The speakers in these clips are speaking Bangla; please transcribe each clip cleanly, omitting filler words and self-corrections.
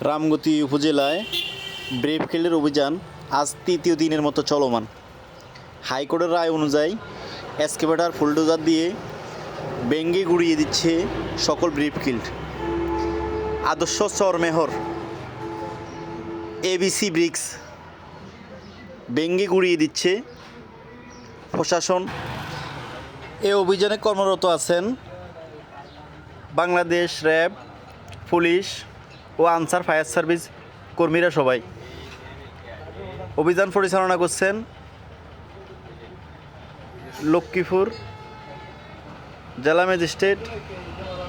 রামগতি উপজেলায় ব্রেভফিল্ডের অভিযান আজ তৃতীয় দিনের মতো চলমান। হাইকোর্টের রায় অনুযায়ী এক্সকেভেটর বুলডোজার দিয়ে ভেঙে গুঁড়িয়ে দিচ্ছে সকল ব্রেভফিল্ড। আদর্শ চরমেহর এবিসি ব্রিক্স ভেঙে গুঁড়িয়ে দিচ্ছে প্রশাসন। এ অভিযানে কর্মরত আছেন বাংলাদেশ র্যাব, পুলিশ ও আনসার ফায়ার সার্ভিস কর্মীরা সবাই। অভিযান পরিচালনা করছেন লক্ষ্মীপুর জেলা ম্যাজিস্ট্রেট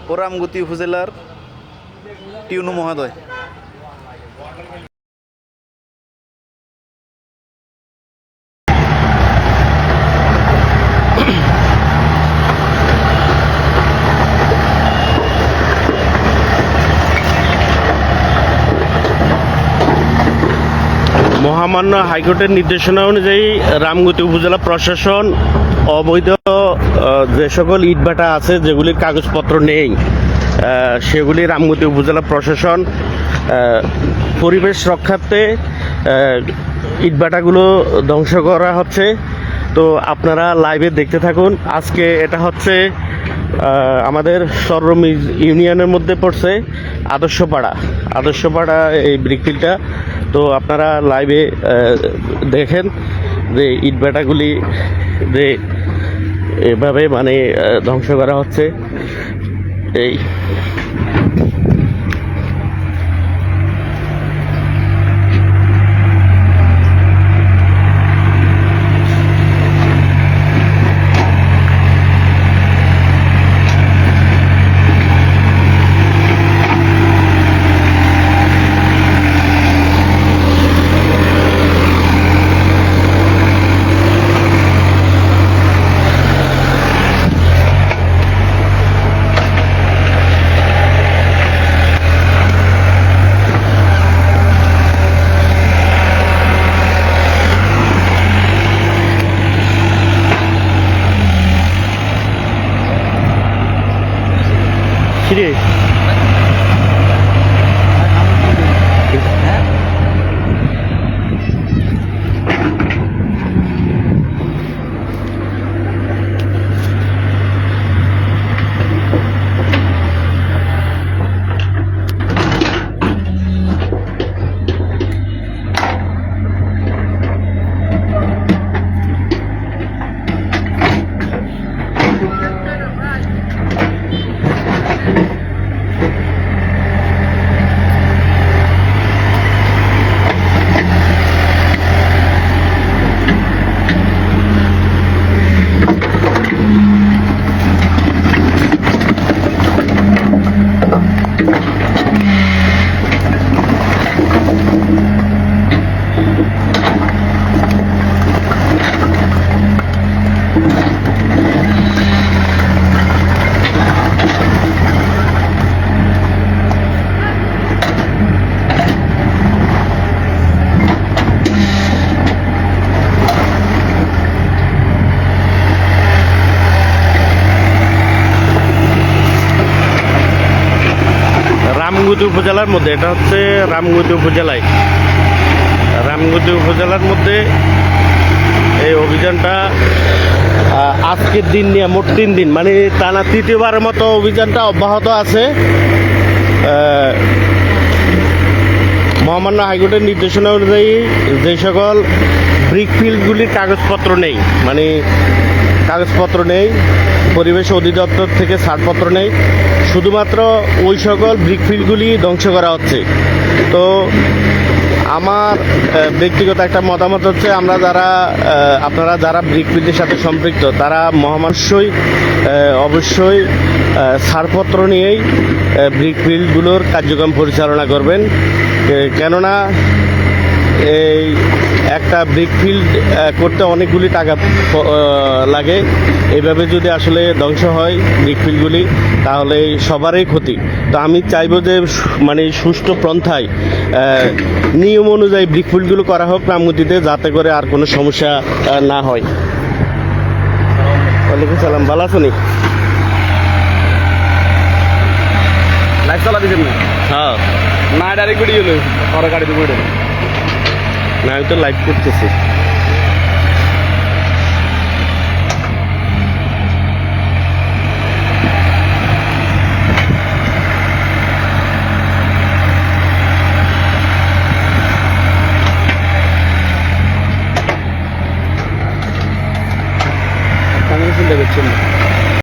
ও রামগতি উপজেলার টিউনু মহোদয়। মহামান্য হাইকোর্টের নির্দেশনা অনুযায়ী রামগতি উপজেলা প্রশাসন অবৈধ যে সকল ইটভাটা আছে যেগুলির কাগজপত্র নেই সেগুলি রামগতি উপজেলা প্রশাসন পরিবেশ রক্ষার্থে ইটভাটাগুলো ধ্বংস করা হচ্ছে। তো আপনারা লাইভে দেখতে থাকুন। আজকে এটা হচ্ছে আমাদের সররম ইউনিয়নের মধ্যে পড়ছে আদর্শপাড়া এই ব্রিকফিল্ডটা। তো আপনারা লাইভে দেখেন যে ইটভাটাগুলি যে এভাবে মানে ধ্বংস করা হচ্ছে। এই কিরে রামগতি উপজেলার মধ্যে, এটা হচ্ছে রামগতি উপজেলার মধ্যে এই অভিযানটা আজকের দিন নিয়ে মোট 3 দিন মানে টানা তৃতীয়বারের মতো অভিযানটা অব্যাহত আছে। মহামান্য হাইকোর্টের নির্দেশনা অনুযায়ী যে সকল ব্রিকফিল্ডগুলির কাগজপত্র নেই, পরিবেশ অধিদপ্তর থেকে ছাড়পত্র নেই, শুধুমাত্র ওই সকল ব্রিকফিল্ডগুলি ধ্বংস করা হচ্ছে। তো আমার ব্যক্তিগত একটা মতামত হচ্ছে আপনারা যারা ব্রিকফিল্ডের সাথে সম্পৃক্ত তারা অবশ্যই ছাড়পত্র নিয়েই ব্রিকফিল্ডগুলোর কার্যক্রম পরিচালনা করবেন। কেননা এই একটা ব্রিকফিল্ড করতে অনেকগুলি টাকা লাগে। এইভাবে যদি আসলে ধ্বংস হয় ব্রিকফিল্ডগুলি তাহলে সবারই ক্ষতি। তো আমি চাইবো যে মানে সুষ্ঠু পন্থায় নিয়ম অনুযায়ী ব্রিকফিল্ডগুলো করা হোক রামগতিতে, যাতে করে আর কোনো সমস্যা না হয়। ওয়ালাইকুম সালাম, ভালো আছো নি? লাইভ চালা দিচ্ছেন? হ্যাঁ। না ডাইরেক্ট ভিডিও হলো পরে গাড়িতে করে না আমি তো লাইভ করতেছি